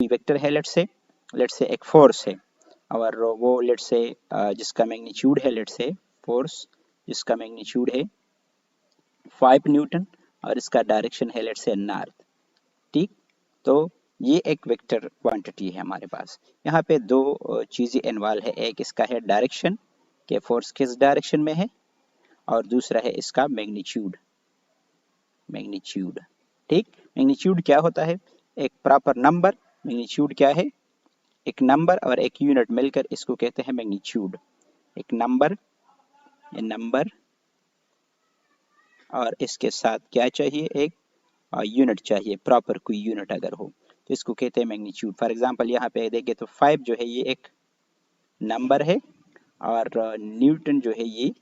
Vector है, let's say एक force है और वो लेट्स से जिसका मैग्नीट्यूड है, लेट्स से फोर्स जिसका मैग्नीट्यूड है 5 न्यूटन और इसका डायरेक्शन है लेट्स से नॉर्थ। ठीक, तो ये एक वेक्टर क्वांटिटी है हमारे पास। यहाँ पे दो चीज़ें इन्वॉल्व है, एक इसका है डायरेक्शन के फोर्स किस डायरेक्शन में है और दूसरा है इसका मैग्नीट्यूड। ठीक, मैग्नीट्यूड क्या होता है? एक प्रॉपर नंबर। मैग्नीट्यूड क्या है? एक नंबर और एक यूनिट मिलकर इसको कहते हैं मैग्नीट्यूड। एक नंबर और इसके साथ क्या चाहिए? एक यूनिट चाहिए, प्रॉपर कोई यूनिट अगर हो तो इसको कहते हैं मैग्नीट्यूड। फॉर एग्जांपल यहाँ पे देखें तो 5 जो है ये एक नंबर है और न्यूटन जो है ये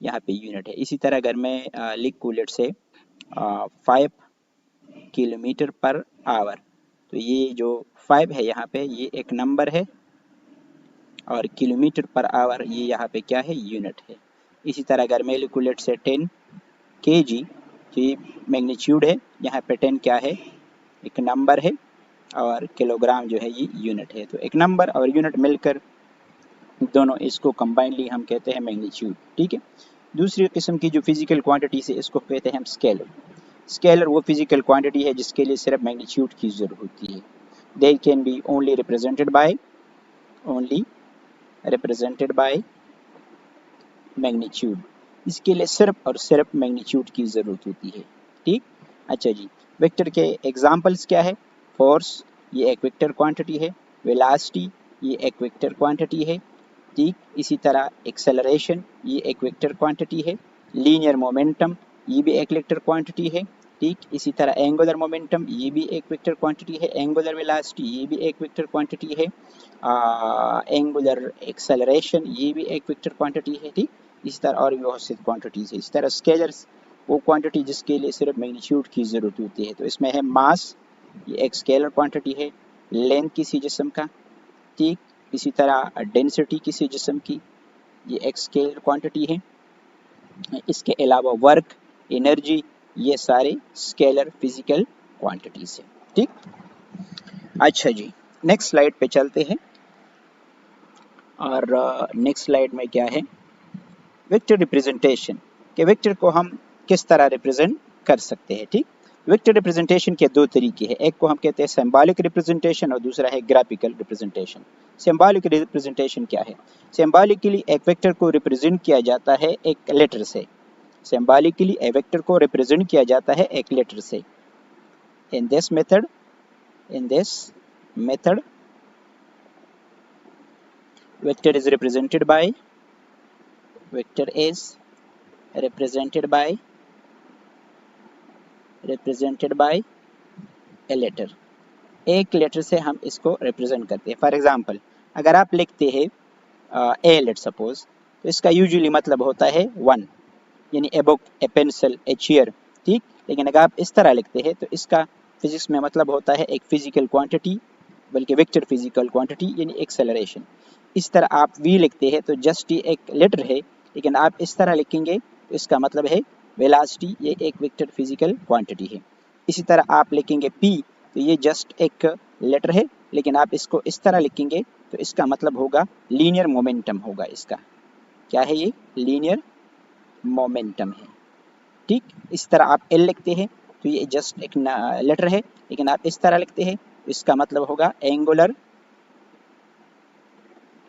यहाँ पे यूनिट है। इसी तरह अगर मैं लिखूँ लेट से 5 किलोमीटर पर आवर, तो ये जो 5 है यहाँ पे ये एक नंबर है और किलोमीटर पर आवर ये यहाँ पे क्या है? यूनिट है। इसी तरह अगर मैं लिखूँ लेट से 10 kg, तो ये मैग्नीट्यूड है, यहाँ पे 10 क्या है? एक नंबर है और किलोग्राम जो है ये यूनिट है। तो एक नंबर और यूनिट मिलकर दोनों इसको कंबाइनली हम कहते हैं मैग्नीट्यूड। ठीक है। दूसरी किस्म की जो फिजिकल क्वांटिटी है इसको कहते हैं हम स्केलर। स्केलर वो फिजिकल क्वांटिटी है जिसके लिए सिर्फ मैग्नीट्यूड की जरूरत होती है। They can be only represented by magnitude. इसके लिए सिर्फ और सिर्फ मैग्नीट्यूड की जरूरत होती है। ठीक, अच्छा जी। वेक्टर के एग्जांपल्स क्या है? फोर्स ये एक वेक्टर क्वांटिटी है, वेलोसिटी ये एक वेक्टर क्वांटिटी है। ठीक, इसी तरह एक्सेलरेशन ये एक वेक्टर क्वांटिटी है, लीनियर मोमेंटम ये भी एक वेक्टर क्वांटिटी है। ठीक, इसी तरह एंगुलर मोमेंटम ये भी एक वेक्टर क्वांटिटी है, एंगुलर वेलोसिटी ये भी एक वेक्टर क्वांटिटी है, एंगुलर एक्सेलरेशन ये भी एक वेक्टर क्वांटिटी है। ठीक, इसी तरह और भी बहुत सी क्वांटिटीज है। इस तरह स्केलर्स वो क्वांटिटी जिसके लिए सिर्फ मैग्नीट्यूड की जरूरत होती है। तो इसमें है मास, ये एक स्केलर क्वांटिटी है, लेंथ किसी जिस्म का। ठीक, इसी तरह डेंसिटी किसी जिस्म की, ये एक स्केलर क्वांटिटी है। इसके अलावा वर्क, एनर्जी, ये सारे स्केलर फिजिकल क्वांटिटीज है। ठीक, अच्छा जी, नेक्स्ट स्लाइड पे चलते हैं और नेक्स्ट स्लाइड में क्या है? वेक्टर रिप्रेजेंटेशन के वेक्टर को हम किस तरह रिप्रेजेंट कर सकते हैं। ठीक, वेक्टर रिप्रेजेंटेशन के दो तरीके हैं, एक को हम कहते हैं सिंबॉलिक रिप्रेजेंटेशन और दूसरा है ग्राफिकल रिप्रेजेंटेशन। सिंबॉलिक रिप्रेजेंटेशन क्या है? सिंबॉलिकली एक वेक्टर को रिप्रेजेंट किया जाता है एक लेटर से। सिंबॉलिकली एक वेक्टर को रिप्रेजेंट किया जाता है एक लेटर से। In this method vector is represented by a letter। एक लेटर से हम इसको रिप्रेजेंट करते हैं। फॉर एग्जांपल अगर आप लिखते हैं ए लेट सपोज, तो इसका यूजुअली मतलब होता है 1, यानी a book, A pencil, a chair. ठीक, लेकिन अगर आप इस तरह लिखते हैं तो इसका फिजिक्स में मतलब होता है एक फिजिकल क्वांटिटी, बल्कि वेक्टर फिजिकल क्वांटिटी यानी एक्सेलरेशन। इस तरह आप वी लिखते हैं तो जस्ट ये एक लेटर है, लेकिन आप इस तरह लिखेंगे तो इसका मतलब है वेलोसिटी, ये एक वेक्टर फिजिकल क्वांटिटी है। इसी तरह आप लिखेंगे पी, तो ये जस्ट एक लेटर है, लेकिन आप इसको इस तरह लिखेंगे तो इसका मतलब होगा लीनियर मोमेंटम होगा। इसका क्या है? ये लीनियर मोमेंटम है। ठीक, इस तरह आप एल लिखते हैं तो ये जस्ट एक लेटर है, लेकिन आप इस तरह लिखते हैं तो इसका मतलब होगा एंगुलर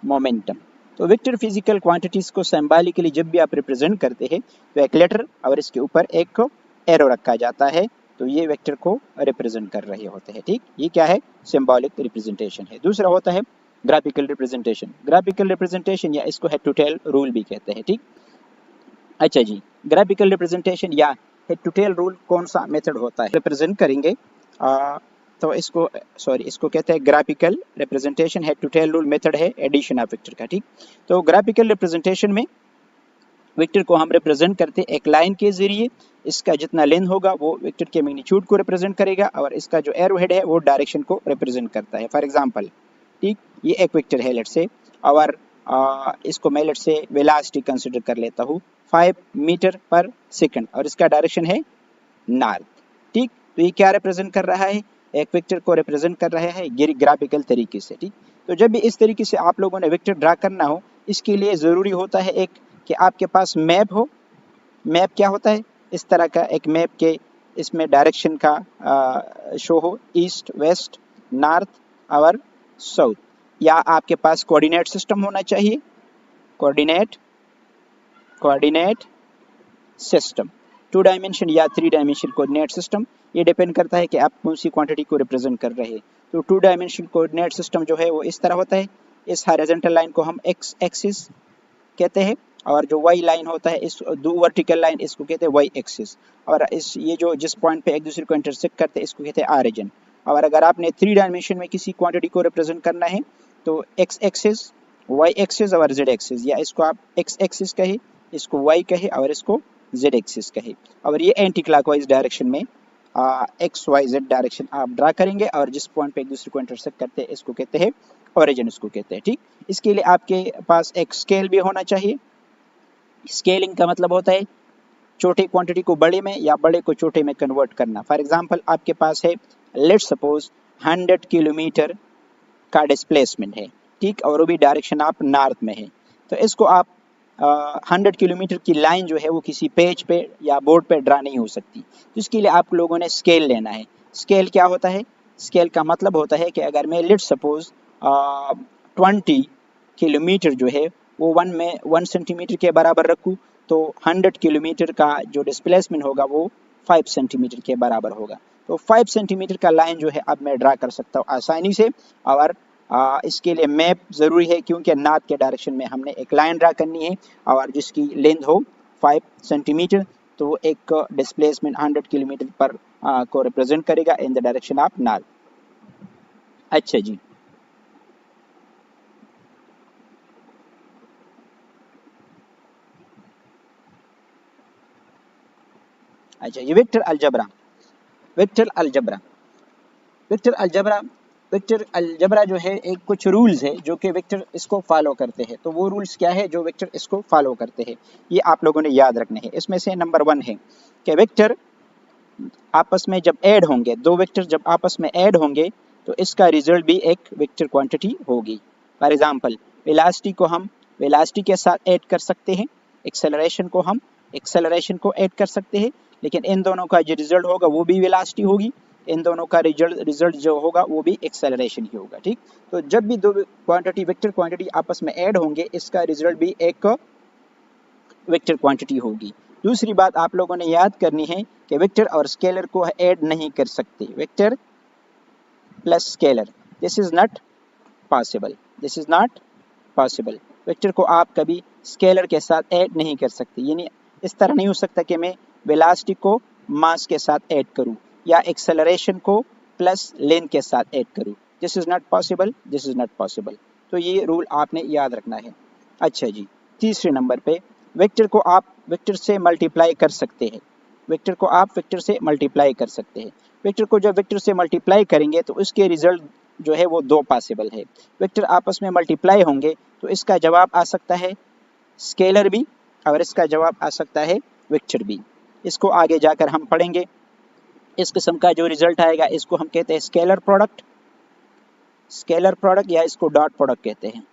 मोमेंटम। तो वेक्टर फिजिकल क्वांटिटीज को सिंबॉलिकली जब भी आप रिप्रेजेंट करते हैं तो एक लेटर और इसके ऊपर एक एरो रखा जाता है, तो ये वेक्टर को रिप्रेजेंट कर रहे होते हैं। ठीक, ये क्या है? सिंबॉलिक रिप्रेजेंटेशन है। दूसरा होता है ग्राफिकल रिप्रेजेंटेशन। ग्राफिकल रिप्रेजेंटेशन या इसको हेड टू टेल रूल भी कहते हैं। ठीक, अच्छा जी, ग्राफिकल रिप्रेजेंटेशन या हेड टू टेल रूल कौन सा मेथड होता है? रिप्रेजेंट करेंगे तो इसको कहते हैं graphical representation. Head to tail rule method है एडिशन ऑफ वेक्टर का। ठीक, तो ग्राफिकल रिप्रेजेंटेशन में वेक्टर को हम रिप्रेजेंट करते हैं एक लाइन के जरिए। इसका जितना लेंथ होगा वो वेक्टर के मैग्नीट्यूड को रिप्रेजेंट करेगा और इसका जो एरो हेड है वो डायरेक्शन को रिप्रेजेंट करता है। फॉर एग्जांपल, ठीक, ये एक वेक्टर है लेट से, और इसको मैं लेट से वेलोसिटी कंसीडर कर लेता हूँ 5 मीटर पर सेकंड और इसका डायरेक्शन है नॉर्थ। ठीक, तो ये क्या रिप्रेजेंट कर रहा है? एक वेक्टर को रिप्रेजेंट कर रहे हैं ग्राफिकल तरीके से, ठीक। तो जब भी इस तरीके से आप लोगों ने वेक्टर ड्रा करना हो, इसके लिए ज़रूरी होता है एक कि आपके पास मैप हो। मैप क्या होता है? इस तरह का एक मैप के इसमें डायरेक्शन का शो हो, ईस्ट, वेस्ट, नॉर्थ और साउथ। या आपके पास कोऑर्डिनेट सिस्टम होना चाहिए, कोऑर्डिनेट सिस्टम, 2 डायमेंशन या 3 डायमेंशन कोऑर्डिनेट सिस्टम। ये डिपेंड करता है कि आप कौन सी क्वांटिटी को रिप्रेजेंट कर रहे हैं। तो 2 डायमेंशन कोऑर्डिनेट सिस्टम जो है वो इस तरह होता है। इस हॉरिजॉन्टल लाइन को हम एक्स एक्सिस कहते हैं, और जो वाई लाइन होता है, इस दो वर्टिकल लाइन, इसको कहते हैं वाई एक्सिस। और इस ये जो जिस पॉइंट पे एक दूसरे को इंटरसेक्ट करते हैं, इसको कहते हैं ऑरिजिन। और अगर आपने 3 डायमेंशन में किसी क्वांटिटी को रिप्रेजेंट करना है तो एक्स एक्सिस, वाई एक्सिस और जेड एक्सिस, या इसको आप एक्स एक्सिस कहे, इसको वाई कहे और इसको जेड एक्सिस कहे। और ये एंटी क्लॉकवाइज डायरेक्शन में एक्स वाई जेड डायरेक्शन आप ड्रा करेंगे, और जिस पॉइंट पे एक दूसरे को इंटरसेक्ट करते हैं इसको कहते हैं ओरिजिन, इसको कहते हैं, ठीक। इसके लिए आपके पास एक स्केल भी होना चाहिए। स्केलिंग का मतलब होता है छोटी क्वांटिटी को बड़े में या बड़े को छोटे में कन्वर्ट करना। फॉर एग्जांपल आपके पास है, लेट्स सपोज 100 किलोमीटर का डिस्प्लेसमेंट है, ठीक, और वो भी डायरेक्शन आप नॉर्थ में है। तो इसको आप 100 किलोमीटर की लाइन जो है वो किसी पेज पे या बोर्ड पे ड्रा नहीं हो सकती। तो इसके लिए आप लोगों ने स्केल लेना है। स्केल क्या होता है? स्केल का मतलब होता है कि अगर मैं लेट्स सपोज 20 किलोमीटर जो है वो 1 सेंटीमीटर के बराबर रखूँ, तो 100 किलोमीटर का जो डिस्प्लेसमेंट होगा वो 5 सेंटीमीटर के बराबर होगा। तो 5 सेंटीमीटर का लाइन जो है अब मैं ड्रा कर सकता हूँ आसानी से। और इसके लिए मैप ज़रूरी है, क्योंकि नॉर्थ के डायरेक्शन में हमने एक लाइन ड्रा करनी है और जिसकी लेंथ हो 5 सेंटीमीटर। तो एक डिस्प्लेसमेंट 100 किलोमीटर पर को रिप्रेजेंट करेगा in the direction of north. अच्छा जी, अच्छा ये vector algebra. Vector algebra vector algebra vector algebra जो है, एक कुछ रूल्स है जो कि वेक्टर इसको फॉलो करते हैं। तो वो रूल्स क्या है जो वेक्टर इसको फॉलो करते हैं, ये आप लोगों ने याद रखने हैं। इसमें से नंबर 1 है कि वेक्टर आपस में जब ऐड होंगे, दो वेक्टर जब आपस में ऐड होंगे तो इसका रिजल्ट भी एक वेक्टर क्वांटिटी होगी। फॉर एग्जांपल वेलोसिटी को हम वेलोसिटी के साथ ऐड कर सकते हैं, एक्सेलरेशन को हम एक्सेलरेशन को ऐड कर सकते हैं, लेकिन इन दोनों का जो रिजल्ट होगा वो भी वेलोसिटी होगी, इन दोनों का रिजल्ट जो होगा वो भी एक्सेलरेशन ही होगा, ठीक। तो जब भी दो क्वांटिटी वेक्टर क्वांटिटी आपस में ऐड होंगे, इसका रिजल्ट भी एक वेक्टर क्वांटिटी होगी। दूसरी बात आप लोगों ने याद करनी है कि वेक्टर और स्केलर को ऐड नहीं कर सकते। Vector plus scalar, this is not possible, this is not possible. Vector को आप कभी स्केलर के साथ ऐड नहीं कर सकते। यानी इस तरह नहीं हो सकता कि मैं वेलोसिटी को मास के साथ ऐड करूं या एक्सेलरेशन को प्लस लेंथ के साथ ऐड करूं। This is not possible, this is not possible. तो ये रूल आपने याद रखना है। अच्छा जी, तीसरे नंबर पे वेक्टर को आप वेक्टर से मल्टीप्लाई कर सकते हैं। वेक्टर को आप वेक्टर से मल्टीप्लाई कर सकते हैं। वेक्टर को जब वेक्टर से मल्टीप्लाई करेंगे तो इसके रिजल्ट जो है वो 2 पॉसिबल है। वेक्टर आपस में मल्टीप्लाई होंगे तो इसका जवाब आ सकता है स्केलर भी, और इसका जवाब आ सकता है वेक्टर भी। इसको आगे जाकर हम पढ़ेंगे। इस किस्म का जो रिजल्ट आएगा इसको हम कहते हैं स्केलर प्रोडक्ट, या इसको डॉट प्रोडक्ट कहते हैं,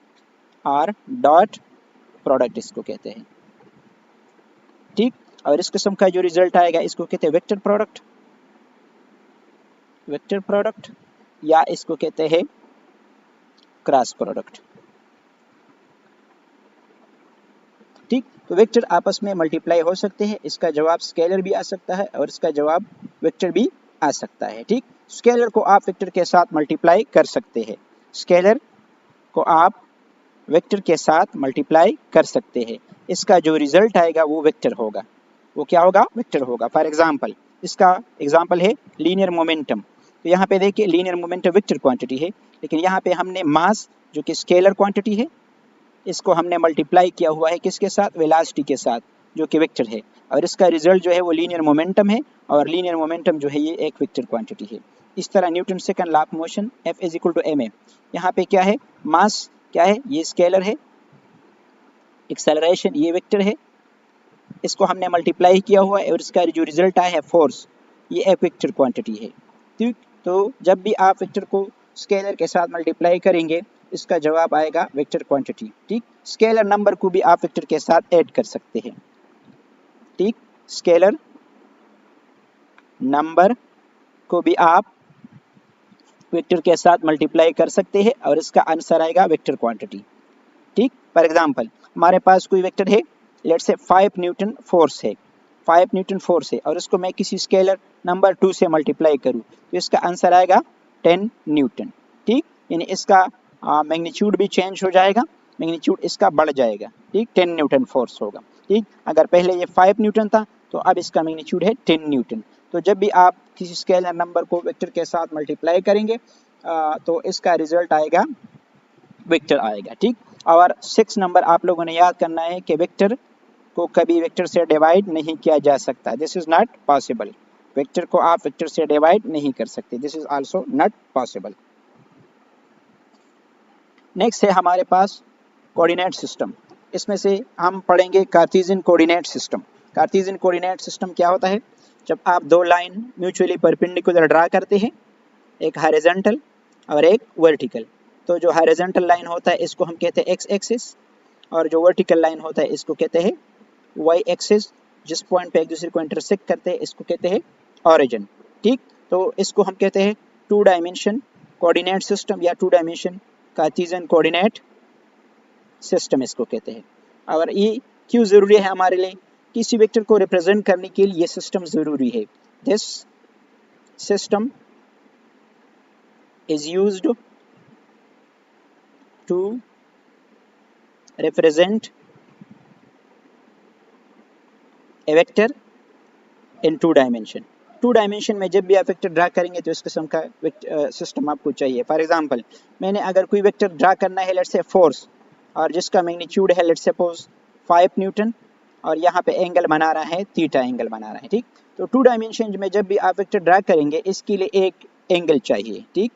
और डॉट प्रोडक्ट इसको कहते हैं, ठीक। और इस किस्म का जो रिजल्ट आएगा इसको कहते हैं वेक्टर प्रोडक्ट, या इसको कहते हैं क्रॉस प्रोडक्ट, ठीक। तो वेक्टर आपस में मल्टीप्लाई हो सकते हैं, इसका जवाब स्केलर भी आ सकता है और इसका जवाब वेक्टर भी आ सकता है, ठीक। स्केलर को आप वेक्टर के साथ मल्टीप्लाई कर सकते हैं, स्केलर को आप वेक्टर के साथ मल्टीप्लाई कर सकते हैं। इसका जो रिजल्ट आएगा वो वेक्टर होगा, वो क्या होगा? वेक्टर होगा। फॉर एग्जांपल इसका एग्जांपल है लीनियर मोमेंटम। तो यहाँ पे देखिए लीनियर मोमेंटम वेक्टर क्वांटिटी है, लेकिन यहाँ पे हमने मास जो कि स्केलर क्वांटिटी है, इसको हमने मल्टीप्लाई किया हुआ है किसके साथ? वेलोसिटी के साथ, जो कि वेक्टर है, और इसका रिजल्ट जो है वो लीनियर मोमेंटम है, और लीनियर मोमेंटम जो है ये एक वेक्टर क्वांटिटी है। इस तरह Newton second law of motion F is equal to ma। यहाँ पे क्या है? मास क्या है? ये स्केलर है, एक्सेलरेशन ये वेक्टर है, इसको हमने मल्टीप्लाई किया हुआ है और इसका जो रिजल्ट आया है फोर्स, ये एक वेक्टर क्वांटिटी है, ठीक। तो जब भी आप वेक्टर को स्केलर के साथ मल्टीप्लाई करेंगे इसका जवाब आएगा वेक्टर क्वांटिटी। ठीक, स्केलर नंबर को भी आप वेक्टर के साथ ऐड कर सकते हैं। ठीक, स्केलर नंबर को भी आप वेक्टर के साथ मल्टीप्लाई कर सकते हैं और इसका आंसर आएगा वेक्टर क्वांटिटी। ठीक, फॉर एग्जांपल हमारे पास कोई वेक्टर है, लेट्स से 5 न्यूटन फोर्स है, 5 न्यूटन फोर्स है और इसको मैं किसी स्केलर नंबर 2 से मल्टीप्लाई करूं तो इसका आंसर आएगा 10 न्यूटन। ठीक, यानी इसका मैग्नीट्यूड भी चेंज हो जाएगा, मैग्नीट्यूड इसका बढ़ जाएगा। ठीक, 10 न्यूटन फोर्स होगा। ठीक, अगर पहले ये 5 न्यूटन था तो अब इसका मैग्नीट्यूड है 10 न्यूटन। तो जब भी आप किसी स्केलर नंबर को वेक्टर के साथ मल्टीप्लाई करेंगे तो इसका रिजल्ट आएगा वेक्टर आएगा। ठीक, और 6 नंबर आप लोगों ने याद करना है कि वेक्टर को कभी वेक्टर से डिवाइड नहीं किया जा सकता, this is not possible. Vector को आप वेक्टर से डिवाइड नहीं कर सकते, this is also not possible. Next है हमारे पास कोऑर्डिनेट सिस्टम। इसमें से हम पढ़ेंगे Cartesian coordinate system. Cartesian coordinate system क्या होता है? जब आप दो लाइन म्यूचुअली परपेंडिकुलर ड्रा करते हैं, एक हॉरिजॉन्टल और एक वर्टिकल, तो जो हॉरिजॉन्टल लाइन होता है इसको हम कहते हैं एक्स एक्सिस और जो वर्टिकल लाइन होता है इसको कहते हैं वाई एक्सिस। जिस पॉइंट पे एक दूसरे को इंटरसेक्ट करते हैं इसको कहते हैं ओरिजिन। ठीक, तो इसको हम कहते हैं 2 डायमेंशन कोऑर्डिनेट सिस्टम या 2 डायमेंशन कार्टेशियन कोऑर्डिनेट सिस्टम इसको कहते हैं। और ये क्यों ज़रूरी है हमारे लिए? किसी वेक्टर को रिप्रेजेंट करने के लिए ये सिस्टम ज़रूरी है। This system is used to represent a vector in 2 dimension। 2 dimension में जब भी आप वेक्टर ड्रा करेंगे तो इस किस्म का सिस्टम आपको चाहिए। फॉर एग्जांपल मैंने अगर कोई वेक्टर ड्रा करना है लेट्स से फोर्स और जिसका मैग्नीट्यूड है लेट्स सपोज 5 न्यूटन और यहाँ पे एंगल बना रहा है थीटा एंगल बना रहा है। ठीक, तो 2 डायमेंशन में जब भी आप वेक्टर ड्रा करेंगे इसके लिए एक एंगल चाहिए। ठीक,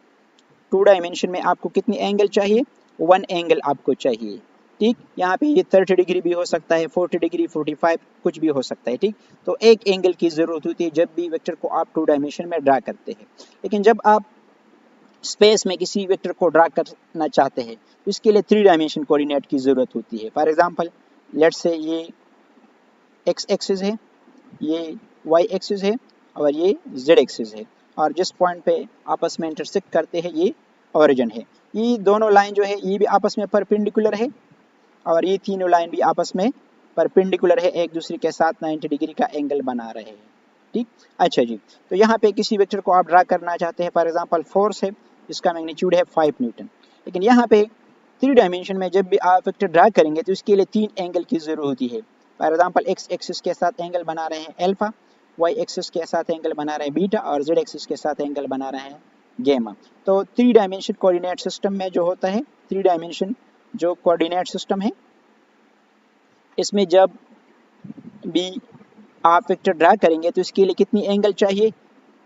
2 डायमेंशन में आपको कितनी एंगल चाहिए? 1 एंगल आपको चाहिए। ठीक, यहाँ पे ये 30 डिग्री भी हो सकता है, 40 डिग्री, 45 कुछ भी हो सकता है। ठीक, तो एक एंगल की ज़रूरत होती है जब भी वेक्टर को आप 2 डायमेंशन में ड्रा करते हैं। लेकिन जब आप स्पेस में किसी वेक्टर को ड्रा करना चाहते हैं तो इसके लिए 3 डायमेंशन कोऑर्डिनेट की ज़रूरत होती है। फॉर एग्जांपल लेट्स से ये एक्स एक्सिस है, ये वाई एक्सिस है और ये जेड एक्सिस है और जिस पॉइंट पे आपस में इंटरसेक्ट करते हैं ये ओरिजिन है। ये दोनों लाइन जो है ये भी आपस में परपेंडिकुलर है और ये तीनों लाइन भी आपस में परपेंडिकुलर है, एक दूसरे के साथ 90 डिग्री का एंगल बना रहे हैं। ठीक, अच्छा जी, तो यहाँ पे किसी वेक्टर को आप ड्रा करना चाहते हैं, फॉर एग्जांपल फोर्स है जिसका मैग्नीट्यूड है 5 न्यूटन। लेकिन यहाँ पे 3 डायमेंशन में जब भी आप वेक्टर ड्रा करेंगे तो इसके लिए 3 एंगल की ज़रूरत होती है। फॉर एग्जांपल एक्स एक्सिस के साथ एंगल बना रहे हैं अल्फा, वाई एक्सिस के साथ एंगल बना रहे हैं बीटा और जेड एक्सिस के साथ एंगल बना रहे हैं गैमा। तो 3 डायमेंशन कोऑर्डिनेट सिस्टम में जो होता है 3 डायमेंशन जो कोऑर्डिनेट सिस्टम है इसमें जब भी आप वेक्टर ड्रा करेंगे तो इसके लिए कितनी एंगल चाहिए?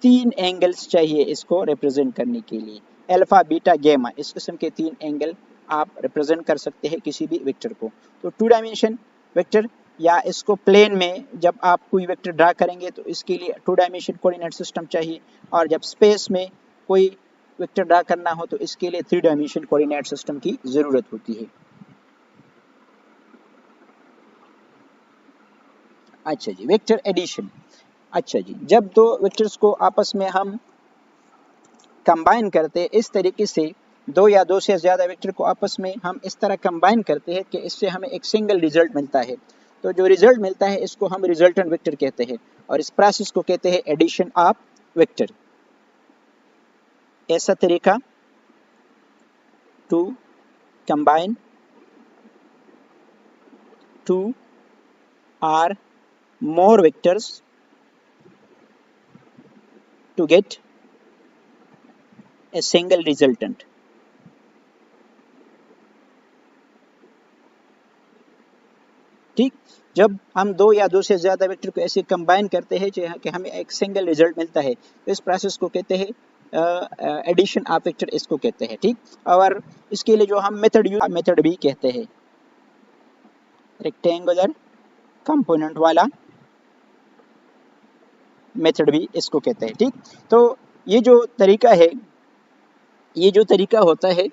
3 एंगल्स चाहिए इसको रिप्रेजेंट करने के लिए, अल्फा बीटा गैमा, इस किस्म के 3 एंगल आप रिप्रेजेंट कर सकते हैं किसी भी वेक्टर को। तो 2 डायमेंशन वेक्टर या इसको प्लेन में जब आप कोई वेक्टर ड्रा करेंगे तो इसके लिए 2 डायमेंशन कोऑर्डिनेट सिस्टम चाहिए और जब स्पेस में कोई वेक्टर ड्रा करना हो तो इसके लिए 3 डायमेंशन कोऑर्डिनेट सिस्टम की ज़रूरत होती है। अच्छा जी, वेक्टर एडिशन। अच्छा जी, जब दो वेक्टर्स को आपस में हम कंबाइन करते हैं इस तरीके से, 2 या 2 से ज़्यादा वेक्टर को आपस में हम इस तरह कंबाइन करते हैं कि इससे हमें एक सिंगल रिजल्ट मिलता है। तो जो रिजल्ट मिलता है इसको हम रिजल्टेंट वेक्टर कहते हैं और इस प्रोसेस को कहते हैं एडिशन ऑफ वेक्टर। ऐसा तरीका to combine 2 or more vectors to get a single resultant। ठीक, जब हम 2 या 2 से ज़्यादा वेक्टर को ऐसे कंबाइन करते हैं कि हमें एक सिंगल रिजल्ट मिलता है तो इस प्रोसेस को कहते हैं एडिशन ऑफ वेक्टर, इसको कहते हैं। ठीक, और इसके लिए जो हम मेथड भी कहते हैं, रेक्टेंगुलर कंपोनेंट वाला मेथड भी इसको कहते हैं। ठीक, तो ये जो तरीका है, ये जो तरीका होता है,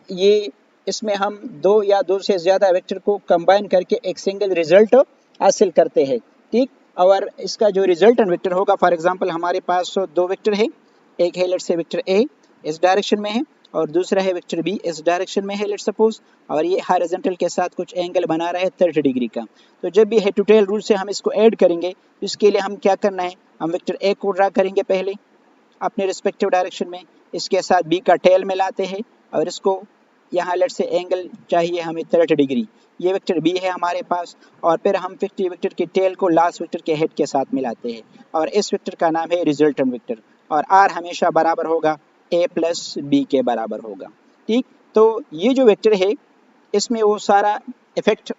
ये इसमें हम दो या दो से ज़्यादा वेक्टर को कंबाइन करके एक सिंगल रिजल्ट हासिल करते हैं, ठीक। और इसका जो रिजल्टेंट वेक्टर होगा, फॉर एग्जांपल हमारे पास दो वेक्टर है, एक है लेट्स से वेक्टर ए इस डायरेक्शन में है और दूसरा है वेक्टर बी इस डायरेक्शन में है लेट्स सपोज, और ये हॉरिजॉन्टल के साथ कुछ एंगल बना रहा है 30 डिग्री का। तो जब भी हेड टू टेल रूल से हम इसको ऐड करेंगे, तो इसके लिए हम क्या करना है, हम वेक्टर ए को ड्रा करेंगे पहले अपने रिस्पेक्टिव डायरेक्शन में, इसके साथ बी का टेल मिलाते हैं और इसको यहाँ लेट से एंगल चाहिए हमें 30 डिग्री, ये वेक्टर बी है हमारे पास, और फिर हम 50 वेक्टर के टेल को लास्ट वेक्टर के हेड के साथ मिलाते हैं और इस वेक्टर का नाम है रिजल्टेंट वेक्टर, और आर हमेशा बराबर होगा ए प्लस बी के बराबर होगा, ठीक। तो ये जो वेक्टर है इसमें वो सारा इफेक्ट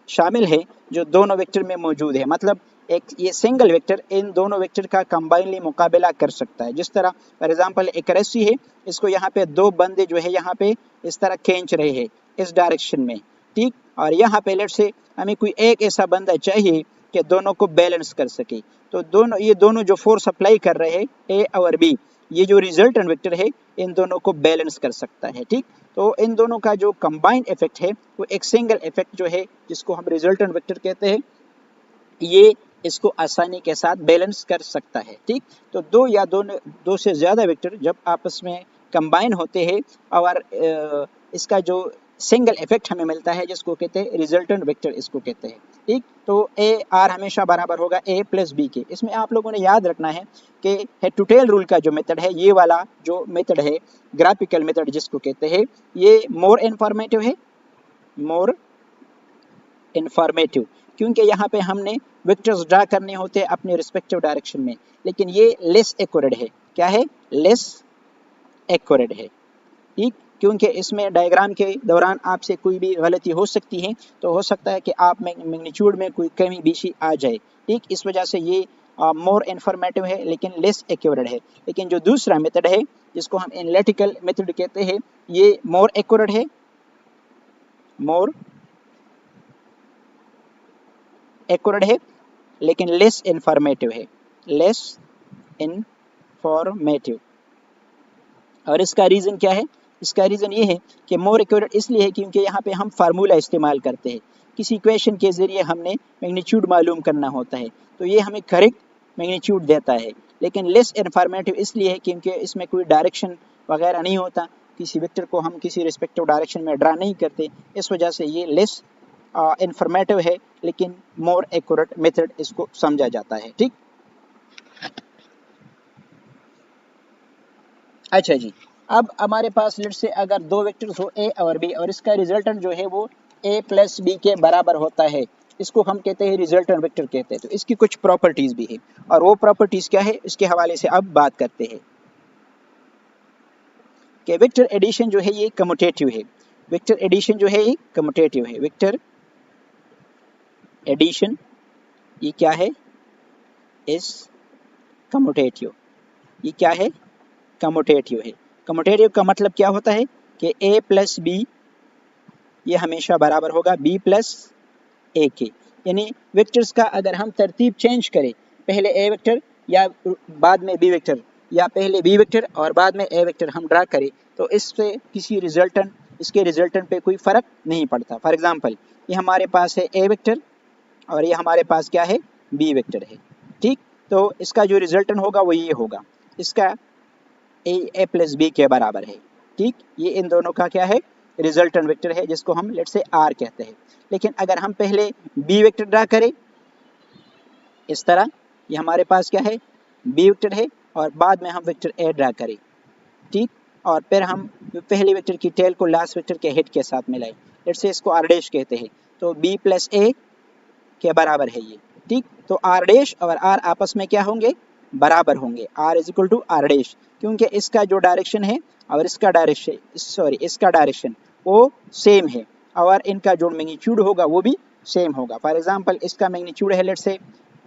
शामिल है जो दोनों वेक्टर में मौजूद है, मतलब एक ये सिंगल वेक्टर इन दोनों वेक्टर का कंबाइनली मुकाबला कर सकता है। जिस तरह फॉर एग्जांपल एक रस्सी है, इसको यहाँ पे दो बंदे जो है यहाँ पे इस तरह खींच रहे हैं इस डायरेक्शन में, ठीक, और यहाँ पे लेट से हमें कोई एक ऐसा बंदा चाहिए कि दोनों को बैलेंस कर सके, तो ये दोनों जो फोर्स अप्लाई कर रहे हैं ए और बी, ये जो रिजल्टेंट वेक्टर है इन दोनों को बैलेंस कर सकता है, ठीक। तो इन दोनों का जो कंबाइंड इफेक्ट है वो एक सिंगल इफेक्ट जो है जिसको हम रिजल्टेंट वेक्टर कहते हैं, ये इसको आसानी के साथ बैलेंस कर सकता है, ठीक। तो दो से ज़्यादा वेक्टर जब आपस में कंबाइन होते हैं और इसका जो सिंगल इफेक्ट हमें मिलता है जिसको कहते हैं रिजल्टेंट वेक्टर इसको कहते हैं, ठीक। तो ए आर हमेशा बराबर होगा ए प्लस बी के। इसमें आप लोगों ने याद रखना है कि हेड टू टेल रूल का जो मेथड है, ये वाला जो मेथड है ग्राफिकल मेथड जिसको कहते हैं, ये मोर इन्फॉर्मेटिव है, मोर इन्फॉर्मेटिव, क्योंकि यहाँ पे हमने वेक्टर्स ड्रा करने होते हैं अपने रिस्पेक्टिव डायरेक्शन में, लेकिन ये लेस एक्यूरेट है। क्या है? लेस एक्यूरेट है, ठीक, क्योंकि इसमें डायग्राम के दौरान आपसे कोई भी गलती हो सकती है, तो हो सकता है कि आप मैग्नीट्यूड में कोई कमी बेशी आ जाए, ठीक। इस वजह से ये मोर इन्फॉर्मेटिव है लेकिन लेस एक्यूरेट है। लेकिन जो दूसरा मेथड है जिसको हम एनालिटिकल मेथड कहते हैं, ये मोर एक्यूरेट है, मोर एक्यूरेट है लेकिन लेस इन्फॉर्मेटिव है, लेस इन्फॉर्मेटिव। और इसका रीज़न क्या है? इसका रीज़न ये है कि मोर एक्यूरेट इसलिए है क्योंकि यहाँ पे हम फार्मूला इस्तेमाल करते हैं, किसी इक्वेशन के ज़रिए हमने मैग्नीट्यूड मालूम करना होता है, तो ये हमें करेक्ट मैग्नीट्यूड देता है। लेकिन लेस इन्फॉर्मेटिव इसलिए है क्योंकि इसमें कोई डायरेक्शन वगैरह नहीं होता, किसी वेक्टर को हम किसी रिस्पेक्टिव डायरेक्शन में ड्रा नहीं करते, इस वजह से ये लेस इन्फॉर्मेटिव है लेकिन मोर एक्यूरेट मेथड इसको समझा जाता है, ठीक। अच्छा जी, अब हमारे पास लेट से अगर दो वेक्टर्स हो ए और बी और इसका रिजल्टेंट जो है वो ए प्लस बी के बराबर होता है, इसको हम कहते हैं रिजल्टेंट वेक्टर कहते हैं। तो इसकी कुछ प्रॉपर्टीज भी है और वो प्रॉपर्टीज क्या है इसके हवाले से अब बात करते हैं कि वेक्टर एडिशन जो है ये कम्यूटेटिव है, वेक्टर एडिशन जो है ये कम्यूटेटिव है, वेक्टर एडिशन ये क्या है? इस कम्यूटेटिव, ये क्या है? कम्यूटेटिव है। कम्यूटेटिव का मतलब क्या होता है कि a प्लस बी ये हमेशा बराबर होगा b प्लस ए के, यानी वेक्टर्स का अगर हम तरतीब चेंज करें, पहले a वेक्टर या बाद में b वेक्टर या पहले b वेक्टर और बाद में a वेक्टर हम ड्रा करें, तो इससे किसी रिजल्टेंट इसके रिजल्टेंट पे कोई फ़र्क नहीं पड़ता। फॉर एग्जांपल ये हमारे पास है a वेक्टर और ये हमारे पास क्या है? b वेक्टर है, ठीक। तो इसका जो रिजल्टेंट होगा वो ये होगा, इसका ए प्लस बी के बराबर है, ठीक। ये इन दोनों का क्या है? रिजल्टेंट वेक्टर है जिसको हम लेट से आर कहते हैं। लेकिन अगर हम पहले बी वेक्टर ड्रा करें इस तरह, ये हमारे पास क्या है? बी वेक्टर है और बाद में हम वेक्टर ए ड्रा करें, ठीक, और फिर हम पहले वेक्टर की टेल को लास्ट वेक्टर के हेड के साथ मिलाएं, लेट से इसको आर डैश कहते हैं। तो बी प्लस ए के बराबर है ये, ठीक। तो आर डैश और आर आपस में क्या होंगे? बराबर होंगे, R is equal to R dash, क्योंकि इसका जो डायरेक्शन है और इसका डायरेक्शन वो सेम है और इनका जो मैग्नीट्यूड होगा वो भी सेम होगा। फॉर एग्जांपल इसका मैग्नीट्यूड है लेट से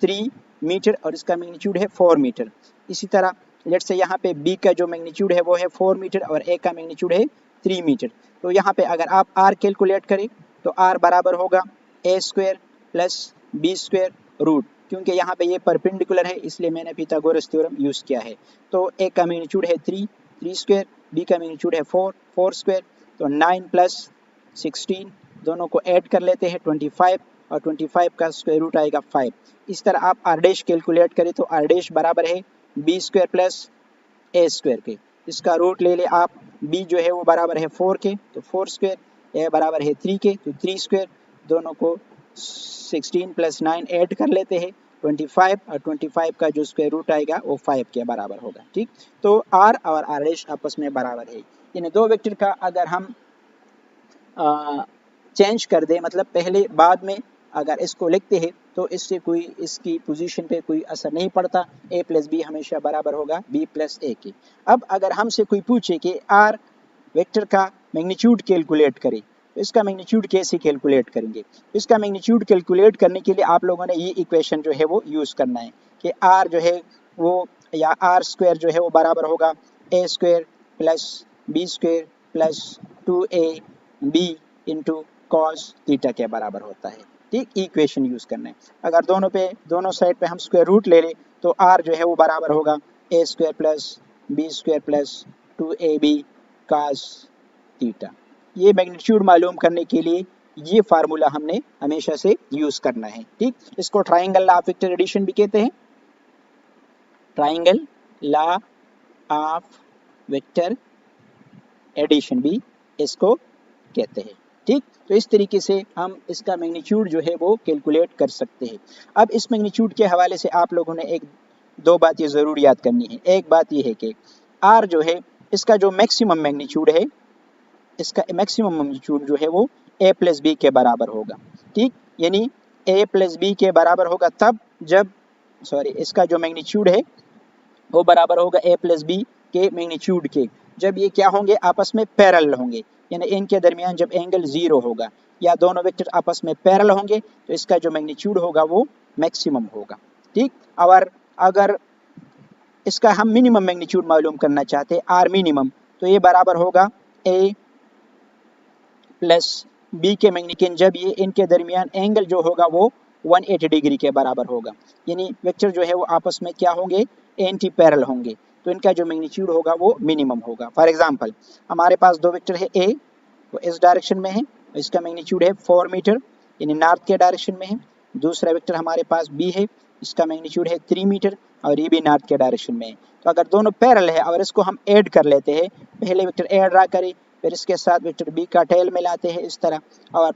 3 मीटर और इसका मैग्नीट्यूड है 4 मीटर। इसी तरह लेट से यहाँ पे b का जो मैग्नीट्यूड है वो है 4 मीटर और a का मैग्नीट्यूड है 3 मीटर। तो यहाँ पे अगर आप r कैलकुलेट करें तो r बराबर होगा a² प्लस b² रूट क्योंकि यहाँ पे ये परपेंडिकुलर है इसलिए मैंने पिथागोरस थ्योरम यूज़ किया है। तो ए का मैग्नीट्यूड है 3 स्क्वायर, बी का मैग्नीट्यूड है 4 स्क्वायर, तो 9 प्लस 16 दोनों को ऐड कर लेते हैं 25 और 25 का स्क्वायर रूट आएगा 5। इस तरह आप आर डैश कैलकुलेट करें तो आर डैश बराबर है बी स्क्वायर प्लस ए स्क्वायर के। इसका रूट ले ले आप, बी जो है वो बराबर है 4 के तो 4 स्क्वायर, ए बराबर है 3 के तो 3 स्क्वायर, दोनों को 16 प्लस 9 ऐड कर लेते हैं 25 और 25 का जो स्क्वायर रूट आएगा वो 5 के बराबर होगा। ठीक, तो आर और आर डैश आपस में बराबर है। इन दो वेक्टर का अगर हम चेंज कर दे, मतलब पहले बाद में अगर इसको लिखते हैं तो इससे कोई इसकी पोजीशन पे कोई असर नहीं पड़ता, a प्लस बी हमेशा बराबर होगा b प्लस ए के। अब अगर हमसे कोई पूछे कि आर वेक्टर का मैग्नीट्यूड कैलकुलेट करें तो इसका मैग्नीट्यूड कैसे कैलकुलेट करेंगे? इसका मैग्नीट्यूड कैलकुलेट करने के लिए आप लोगों ने ये इक्वेशन जो है वो यूज़ करना है कि आर जो है वो या आर स्क्वायर जो है वो बराबर होगा A square plus B square plus 2ab into cos theta के बराबर होता है। ठीक, इक्वेशन यूज़ करना है। अगर दोनों साइड पे हम स्क्वायर रूट ले लें तो आर जो है वो बराबर होगा A square plus B square plus 2ab cos theta. ये मैग्नीट्यूड मालूम करने के लिए ये फार्मूला हमने हमेशा से यूज़ करना है। ठीक, इसको triangle law of vector addition भी कहते हैं, triangle law of vector addition भी इसको कहते हैं। ठीक, तो इस तरीके से हम इसका मैग्नीट्यूड जो है वो कैलकुलेट कर सकते हैं। अब इस मैग्नीट्यूड के हवाले से आप लोगों ने दो बात ये ज़रूर याद करनी है। एक बात ये है कि आर जो है इसका जो मैक्सिमम मैग्नीट्यूड है, इसका मैक्सिमम मैग्नीट्यूड जो है वो ए प्लस बी के बराबर होगा। ठीक, यानी ए प्लस बी के बराबर होगा तब जब इसका जो मैग्नीट्यूड है वो बराबर होगा ए प्लस बी के मैग्नीट्यूड के, जब ये क्या होंगे आपस में पैरेलल होंगे, यानी इनके दरमियान जब एंगल 0 होगा या दोनों वेक्टर आपस में पैरेलल होंगे तो इसका जो मैग्नीट्यूड होगा वो मैक्सिमम होगा। ठीक, और अगर इसका हम मिनिमम मैग्नीट्यूड मालूम करना चाहते हैं आर मिनिमम, तो ये बराबर होगा ए प्लस बी के मैग्नीट्यूड, जब ये इनके दरमियान एंगल जो होगा वो 180 डिग्री के बराबर होगा, यानी वेक्टर जो है वो आपस में क्या होंगे, एंटी पैरेलल होंगे, तो इनका जो मैग्नीट्यूड होगा वो मिनिमम होगा। फॉर एग्जांपल हमारे पास दो वेक्टर है, ए वो इस डायरेक्शन में है, इसका मैग्नीट्यूड है 4 मीटर यानी नॉर्थ के डायरेक्शन में है। दूसरा वेक्टर हमारे पास बी है, इसका मैग्नीट्यूड है 3 मीटर और ये भी नॉर्थ के डायरेक्शन में है। तो अगर दोनों पैरेलल है और इसको हम ऐड कर लेते हैं, पहले वेक्टर ए ड्रा करें फिर इसके साथ वेक्टर बी का टेल मिलाते हैं इस तरह, और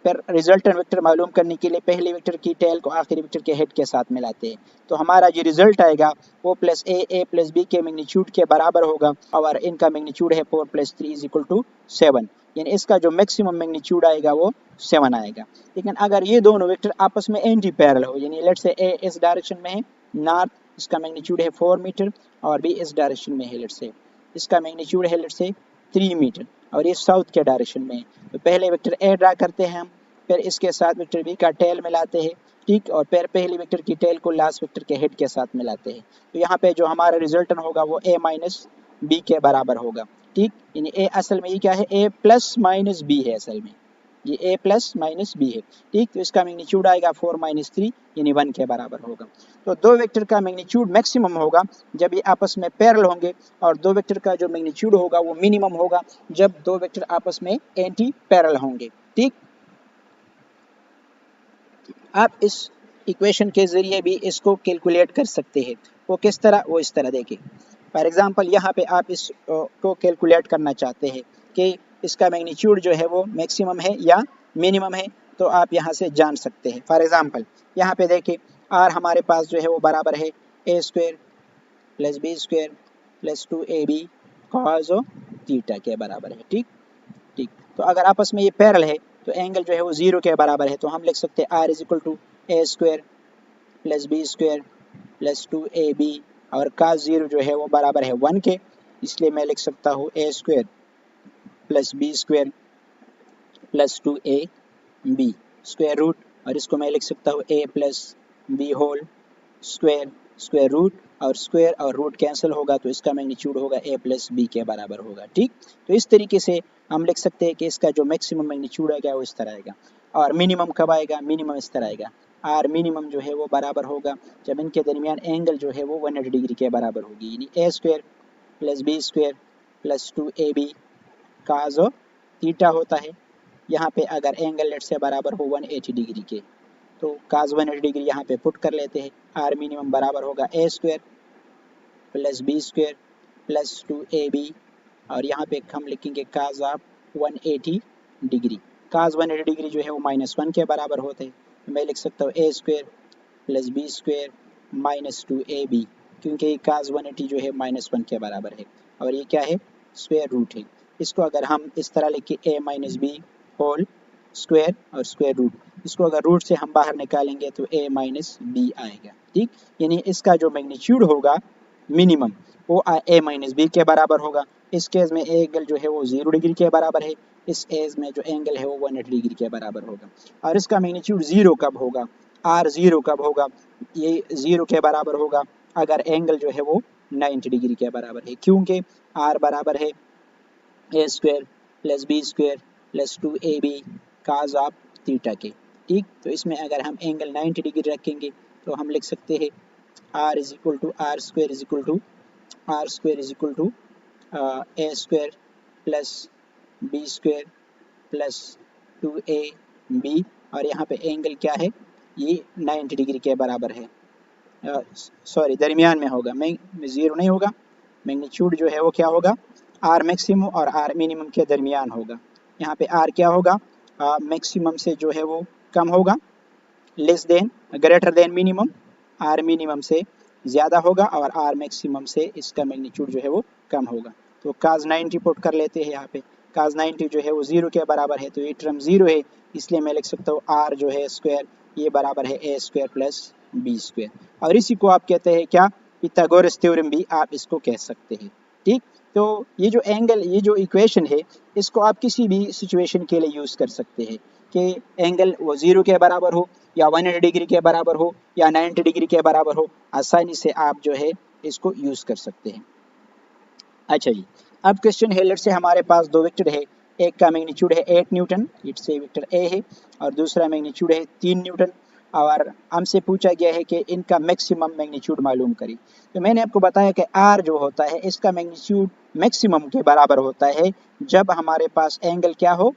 फिर रिजल्टेंट वेक्टर मालूम करने के लिए पहले वेक्टर की टेल को आखिरी वेक्टर के हेड के साथ मिलाते हैं, तो हमारा जो रिजल्ट आएगा वो प्लस ए प्लस बी के मैग्नीट्यूड के बराबर होगा और इनका मैग्नीट्यूड है 4 + 3 = 7, यानी इसका जो मैक्सिमम मैग्नीट्यूड आएगा वो 7 आएगा। लेकिन अगर ये दोनों वेक्टर आपस में एंटी पैरेलल हो, यानी लेट्स से ए इस डायरेक्शन में है नॉर्थ, इसका मैग्नीट्यूड है 4 मीटर और बी इस डायरेक्शन में है, लेट्स से इसका मैग्नीट्यूड है लेट्स से 3 मीटर और ये साउथ के डायरेक्शन में है, तो पहले वेक्टर ए ड्रा करते हैं हम, फिर इसके साथ वेक्टर बी का टेल मिलाते हैं। ठीक, और फिर पहले वेक्टर की टेल को लास्ट वेक्टर के हेड के साथ मिलाते हैं, तो यहाँ पे जो हमारा रिजल्टेंट होगा वो a माइनस बी के बराबर होगा। ठीक, यानी ए असल में ये क्या है, a प्लस माइनस बी है, असल में ये a प्लस माइनस बी है। ठीक, तो इसका मैग्नीट्यूड आएगा 4 - 3 यानी 1 के बराबर होगा। तो दो वेक्टर का मैग्नीट्यूड मैक्सिमम होगा जब ये आपस में पैरेलल होंगे और दो वेक्टर का जो मैग्नीट्यूड होगा वो मिनिमम होगा जब दो वेक्टर आपस में एंटी पैरेलल होंगे। ठीक, आप इस इक्वेशन के ज़रिए भी इसको कैलकुलेट कर सकते हैं। वो किस तरह, वो इस तरह देखें। फॉर एग्जांपल यहाँ पे आप इस को कैलकुलेट करना चाहते हैं कि इसका मैग्नीट्यूड जो है वो मैक्सिमम है या मिनिमम है, तो आप यहाँ से जान सकते हैं। फॉर एग्जांपल यहाँ पे देखें आर हमारे पास जो है वो बराबर है A square plus B square plus 2ab cos theta के बराबर है। ठीक, तो अगर आपस में ये पैरेलल है तो एंगल जो है वो 0 के बराबर है, तो हम लिख सकते हैं r = a square plus B square plus 2ab और cos 0 जो है वो बराबर है 1 के, इसलिए मैं लिख सकता हूँ a square plus B square plus 2ab square root, और इसको मैं लिख सकता हूँ a plus B whole square root, और स्क्वायर और रूट कैंसिल होगा तो इसका मैग्नीट्यूड होगा a प्लस बी के बराबर होगा। ठीक, तो इस तरीके से हम लिख सकते हैं कि इसका जो मैक्सिमम मैग्नीट्यूड आएगा वो इस तरह आएगा, और मिनिमम कब आएगा, मिनिमम इस तरह आएगा आर मिनिमम जो है वो बराबर होगा जब इनके दरमियान एंगल जो है वो 180 डिग्री के बराबर होगी, यानी A square plus B square plus 2ab cos theta होता है। यहाँ पे अगर एंगल लेट से बराबर हो 180 डिग्री के तो काज 180 डिग्री यहाँ पे पुट कर लेते हैं। आर मिनिमम बराबर होगा A square plus B square plus 2ab और यहाँ पे हम लिखेंगे cos of 180 degree. Cos 180 degree जो है वो -1 के बराबर होते हैं, तो मैं लिख सकता हूँ A square plus B square minus 2ab, क्योंकि काज 180 जो है -1 के बराबर है और ये क्या है, स्क्वायर रूट है। इसको अगर हम इस तरह लिखे a minus B whole square और स्क्वायर रूट, इसको अगर रूट से हम बाहर निकालेंगे तो a माइनस बी आएगा, ठीक। यानी इसका जो मैग्नीट्यूड होगा मिनिमम वो a माइनस बी के बराबर होगा। इस केस में एंगल जो है वो 0 डिग्री के बराबर है, इस केस में जो एंगल है वो 180 डिग्री के बराबर होगा। और इसका मैग्नीट्यूड 0 कब होगा, आर 0 कब होगा, ये 0 के बराबर होगा अगर एंगल जो है वो 90 डिग्री के बराबर है, क्योंकि आर बराबर है A square plus B square plus 2ab cos of theta के, ठीक। तो इसमें अगर हम एंगल 90 डिग्री रखेंगे तो हम लिख सकते हैं R is equal to R square is equal to A square plus B square plus 2ab और यहाँ पे एंगल क्या है, ये 90 डिग्री के बराबर है, सॉरी दरमियान में होगा, मैं 0 नहीं होगा, मैग्नीट्यूड जो है वो क्या होगा, आर मैक्सिमम और आर मिनिमम के दरमियान होगा। यहाँ पे आर क्या होगा, मैक्सिमम से जो है वो कम होगा, less than greater than minimum, R minimum से ज़्यादा होगा और आर मैक्सिमम से इसका मैग्नीट्यूड जो है वो कम होगा। तो काज 90 पुट कर लेते हैं यहाँ पे, काज 90 जो है वो 0 के बराबर है, तो ये टर्म 0 है, इसलिए मैं लिख सकता हूँ आर जो है स्क्वायर ये बराबर है A square plus B square, और इसी को आप कहते हैं क्या, पिथागोरस थ्योरम भी आप इसको कह सकते हैं, ठीक। तो ये जो एंगल, ये जो इक्वेशन है, इसको आप किसी भी सिचुएशन के लिए यूज़ कर सकते हैं कि एंगल वो 0 के बराबर हो या 180 डिग्री के बराबर हो या 90 डिग्री के बराबर हो, आसानी से आप जो है इसको यूज़ कर सकते हैं। अच्छा जी, अब क्वेश्चन है, लेट से हमारे पास दो वेक्टर है, एक का मैग्नीट्यूड है 8 Newton, it's a vector A है, और दूसरा मैग्नीट्यूड है 3 न्यूटन, और हमसे पूछा गया है कि इनका मैक्सिमम मैग्नीट्यूड मालूम करें। तो मैंने आपको बताया कि आर जो होता है इसका मैग्नीट्यूड मैक्सिमम के बराबर होता है जब हमारे पास एंगल क्या हो,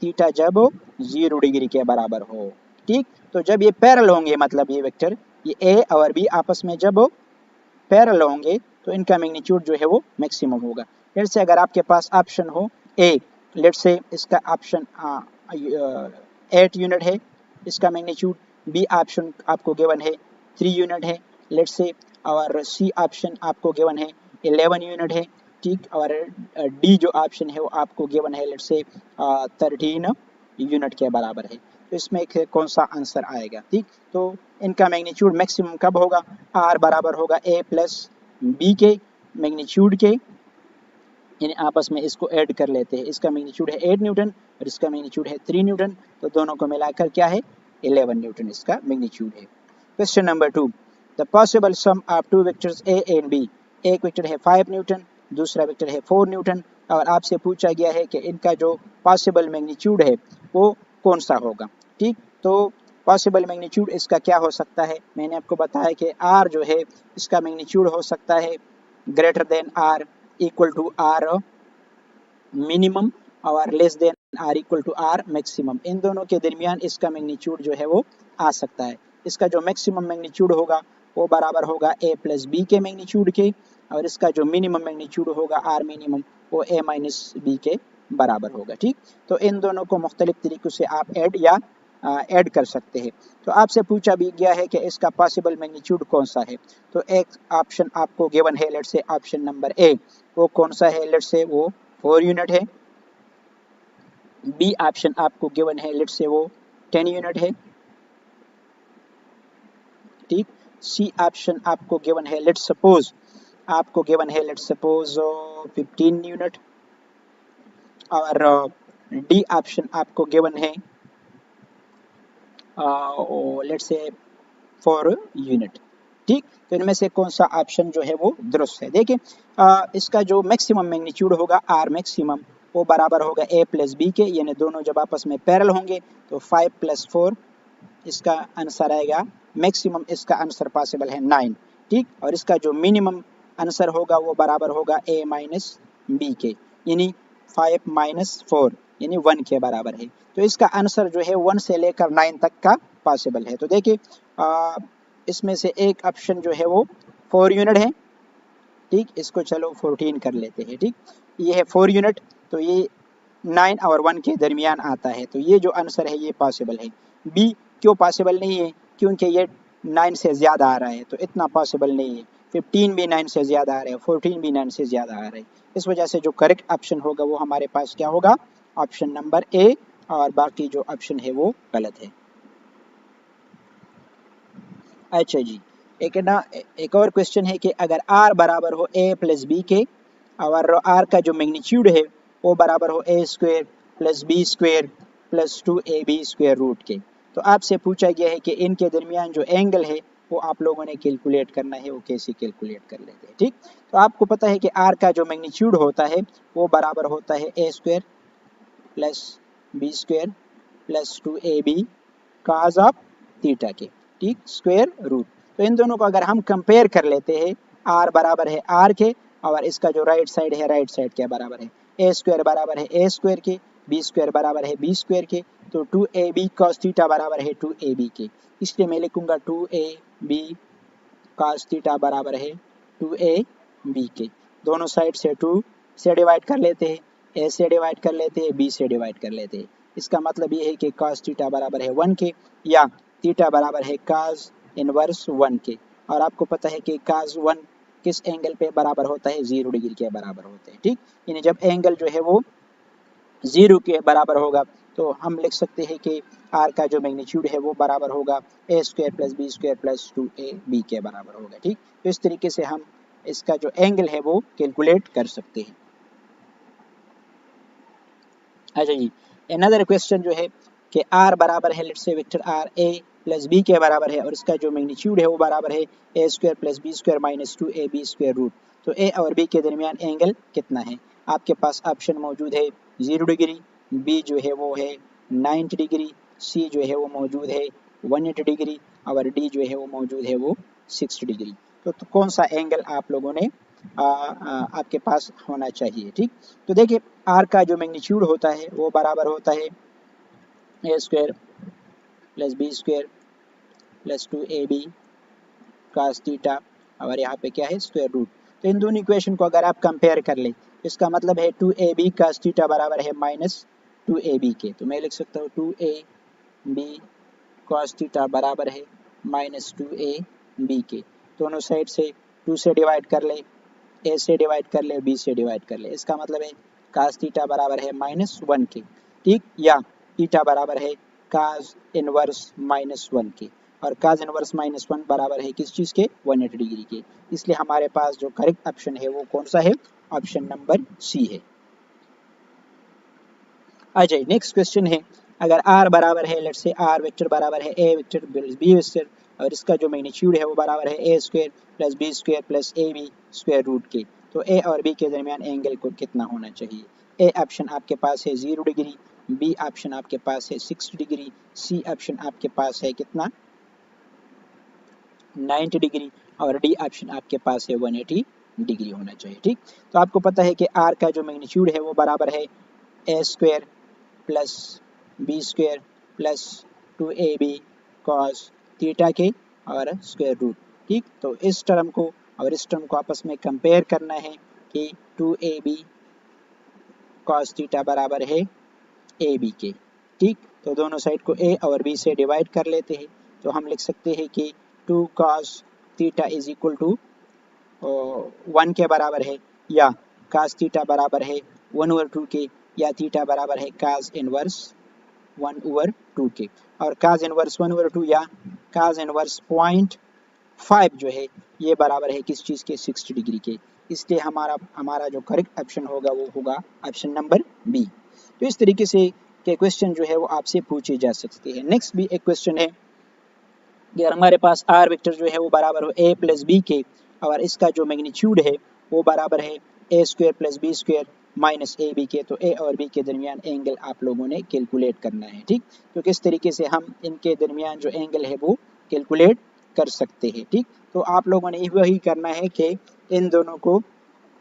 थीटा जब 0 डिग्री के बराबर हो, ठीक। तो जब ये पैरेलल होंगे, मतलब ये वेक्टर, ये ए और बी आपस में जब पैरेलल होंगे तो इनका मैग्नीट्यूड जो है वो मैक्सिमम होगा। लेट से अगर आपके पास ऑप्शन हो ए, लेट से इसका ऑप्शन 8 यूनिट है इसका मैग्नीट्यूड, बी ऑप्शन आपको गिवन है 3 यूनिट है लेट से, और सी ऑप्शन आपको गिवन है 11 यूनिट है, ठीक। और डी जो ऑप्शन है वो आपको गिवन है लेट से 13 यूनिट के बराबर है। तो इसमें कौन सा आंसर आएगा, ठीक। तो इनका मैग्नीट्यूड मैक्सिमम कब होगा, आर बराबर होगा ए प्लस बी के मैग्नीट्यूड के, यानी आपस में इसको ऐड कर लेते हैं, इसका मैग्नीट्यूड है 8 न्यूटन और इसका मैग्नीट्यूड है 3 न्यूटन, तो दोनों को मिलाकर क्या है 11 न्यूटन इसका मैग्नीट्यूड है। Question number 2, the possible sum of two vectors A and B, एक वेक्टर है 5 न्यूटन, दूसरा वेक्टर है 4 न्यूटन, और आपसे पूछा गया है कि इनका जो पॉसिबल मैग्नीट्यूड है वो कौन सा होगा, ठीक। तो पॉसिबल मैग्नीट्यूड इसका क्या हो सकता है, मैंने आपको बताया कि आर जो है इसका मैग्नीट्यूड हो सकता है greater than R, equal to R minimum, और less than R equal to R maximum, इन दोनों के दरमियान इसका मैग्नीट्यूड जो है वो आ सकता है। इसका जो मैक्सिमम मैग्नीट्यूड होगा वो बराबर होगा ए प्लस बी के मैग्नीट्यूड के, और इसका जो मिनिमम मैग्नीट्यूड होगा आर मिनिमम वो ए माइनस बी के बराबर होगा, ठीक। तो इन दोनों को मुख्तलिफ तरीक़ों से आप ऐड कर सकते हैं। तो आपसे पूछा भी गया है कि इसका पॉसिबल मैग्नीट्यूड कौन सा है, तो एक ऑप्शन आपको गिवन है लेट से ऑप्शन नंबर ए, वो कौन सा है, लेट से वो 4 यूनिट है, बी ऑप्शन आपको गिवन है लेट से वो 10 यूनिट है, ठीक। सी ऑप्शन आपको गिवन है लेट सपोज 15 यूनिट, और डी ऑप्शन आपको गिवन है लेट से 4 यूनिट, ठीक। तो इनमें से कौन सा ऑप्शन जो है वो दुरुस्त है। देखिए इसका जो मैक्सिमम मैग्नीट्यूड होगा आर मैक्सिमम वो बराबर होगा ए प्लस बी के, यानी दोनों जब आपस में पैरेलल होंगे तो 5 + 4 इसका आंसर आएगा मैक्सिमम, इसका आंसर पॉसिबल है 9, ठीक। और इसका जो मिनिमम आंसर होगा वो बराबर होगा a माइनस बी के, यानी 5 माइनस 4 यानी 1 के बराबर है। तो इसका आंसर जो है 1 से लेकर 9 तक का पॉसिबल है। तो देखिए इसमें से एक ऑप्शन जो है वो 4 यूनिट है, ठीक। इसको चलो 14 कर लेते हैं, ठीक। ये है 4 यूनिट, तो ये 9 और 1 के दरमियान आता है। तो ये जो आंसर है ये पॉसिबल है। बी क्यों पॉसिबल नहीं है? क्योंकि ये 9 से ज़्यादा आ रहा है, तो इतना पॉसिबल नहीं है। 15 भी 9 से ज़्यादा आ रहा है, 14 भी 9 से ज़्यादा आ रहा है। इस वजह से जो करेक्ट ऑप्शन होगा वो हमारे पास क्या होगा? ऑप्शन नंबर ए, और बाकी जो ऑप्शन है वो गलत है। अच्छा जी, एक और क्वेश्चन है कि अगर r बराबर हो a प्लस बी के और r का जो मैग्नीट्यूड है वो बराबर हो a square plus B square plus 2ab square root के, तो आपसे पूछा गया है कि इनके दरमियान जो एंगल है वो आप लोगों ने कैलकुलेट करना है। वो कैसे कैलकुलेट कर लेते हैं, ठीक। तो आपको पता है कि r का जो मैग्नीट्यूड होता है वो बराबर होता है a square plus B square plus 2ab cos of theta के, ठीक, स्क्वायर रूट। तो इन दोनों को अगर हम कंपेयर कर लेते हैं, r बराबर है r के और इसका जो राइट साइड है राइट साइड के बराबर है, a स्क्वायर बराबर है a स्क्वायर के, b स्क्वायर बराबर है b स्क्वायर के, तो 2ab cos थीटा बराबर है 2ab के। इसलिए मैं लिखूंगा 2ab cos थीटा बराबर है 2ab के। दोनों साइड से 2 से डिवाइड कर लेते हैं, a से डिवाइड कर लेते हैं, b से डिवाइड कर लेते हैं। इसका मतलब ये है कि cos थीटा बराबर है 1 के, या थीटा बराबर है cos इनवर्स 1 के। और आपको पता है कि cos 1 किस एंगल पे बराबर होता है? 0 डिग्री के बराबर होते हैं, ठीक। यानी जब एंगल जो है वो 0 के बराबर होगा तो हम लिख सकते हैं कि r का जो मैग्नीट्यूड है वो बराबर होगा a square plus B square plus 2ab के बराबर होगा, ठीक। तो इस तरीके से हम इसका जो एंगल है वो कैलकुलेट कर सकते हैं। अच्छा जी, अनदर क्वेश्चन जो है कि r बराबर है, let's say vector r a plus b के बराबर है और इसका जो मैग्नीट्यूड है वो बराबर है a square plus B square minus 2ab square root. तो a और b के दरमियान एंगल कितना है? आपके पास ऑप्शन मौजूद है 0 डिग्री, b जो है वो है 90 डिग्री, c जो है वो मौजूद है 180 डिग्री और d जो है वो मौजूद है वो 60 डिग्री। तो कौन सा एंगल आप लोगों ने आपके पास होना चाहिए, ठीक। तो देखिए r का जो मैग्नीट्यूड होता है वो बराबर होता है a square plus B square plus 2ab cos theta और यहाँ पे क्या है? Square root. तो इन दोनों इक्वेशन को अगर आप कंपेयर कर लें तो इसका मतलब है 2ab cos थीटा बराबर है माइनस 2ab के। तो मैं लिख सकता हूँ 2ab cos थीटा बराबर है माइनस 2ab के। दोनों साइड से 2 से डिवाइड कर ले, a से डिवाइड कर ले, b से डिवाइड कर ले। इसका मतलब है cos थीटा बराबर है माइनस 1 के, ठीक, या थीटा बराबर है cos इनवर्स माइनस 1 के। और cos इनवर्स माइनस 1 बराबर है किस चीज़ के? 180 डिग्री के। इसलिए हमारे पास जो करेक्ट ऑप्शन है वो कौन सा है? ऑप्शन नंबर सी है। अच्छा, नेक्स्ट क्वेश्चन है, अगर r बराबर है, लेट्स से r वेक्टर बराबर है a vector plus b vector और इसका जो मैग्नीट्यूड है वो बराबर है a square plus b square plus ab square root के, तो a और b के दरमियान एंगल को कितना होना चाहिए? a ऑप्शन आपके पास है 0 डिग्री, b ऑप्शन आपके पास है 60 डिग्री, c ऑप्शन आपके पास है कितना? 90 डिग्री और डी ऑप्शन आपके पास है 180 डिग्री होना चाहिए, ठीक। तो आपको पता है कि r का जो मैग्नीट्यूड है वो बराबर है a square plus B square plus 2ab cos theta के और स्क्वायर रूट, ठीक। तो इस टर्म को और इस टर्म को आपस में कंपेयर करना है कि 2ab cos थीटा बराबर है ab के, ठीक। तो दोनों साइड को a और b से डिवाइड कर लेते हैं, तो हम लिख सकते हैं कि 2 cos theta is equal to 1 के बराबर है, या cos थीटा बराबर है 1/2 के, या थीटा बराबर है cos इनवर्स 1/2 के। और cos इनवर्स 1/2 या cos इनवर्स 0.5 जो है ये बराबर है किस चीज़ के? 60 डिग्री के। इसलिए हमारा जो करेक्ट ऑप्शन होगा वो होगा ऑप्शन नंबर बी। तो इस तरीके से के क्वेश्चन जो है वो आपसे पूछे जा सकते हैं। नेक्स्ट भी एक क्वेश्चन है कि हमारे पास r वेक्टर जो है वो बराबर हो a प्लस बी के और इसका जो मैग्नीट्यूड है वो बराबर है a square plus B square minus A B के, तो ए और बी के दरमियान एंगल आप लोगों ने कैलकुलेट करना है। ठीक, तो किस तरीके से हम इनके दरमियान जो एंगल है वो कैलकुलेट कर सकते हैं। ठीक, तो आप लोगों ने वही करना है कि इन दोनों को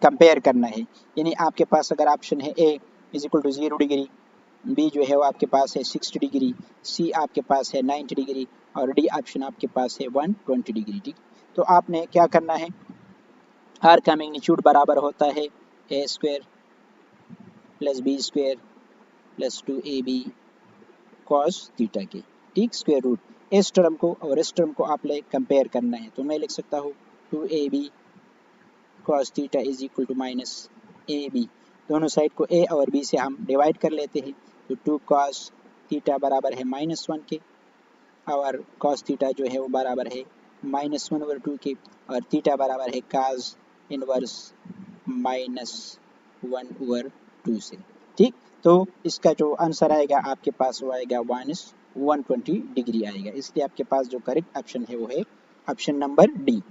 कंपेयर करना है। यानी आपके पास अगर ऑप्शन है A is equal to 0 degree, B जो है वो आपके पास है 60 डिग्री, सी आपके पास है 90 डिग्री और डी ऑप्शन आपके पास है 120 डिग्री। ठीक, तो आपने क्या करना है, आर का मैग्नीट्यूड बराबर होता है A square plus B square plus 2ab cos theta के। ठीक, स्क्वायर रूट इस टर्म को और इस टर्म को आपने कंपेयर करना है, तो मैं लिख सकता हूँ 2ab cos theta is equal to minus A B. दोनों साइड को ए और बी से हम डिवाइड कर लेते हैं, तो 2 कॉस थीटा बराबर है -1 के और कॉस थीटा जो है वो बराबर है -1/2 के और थीटा बराबर है काज इनवर्स -1/2 से। ठीक, तो इसका जो आंसर आएगा आपके पास वो आएगा 120 डिग्री आएगा, इसलिए आपके पास जो करेक्ट ऑप्शन है वो है ऑप्शन नंबर डी।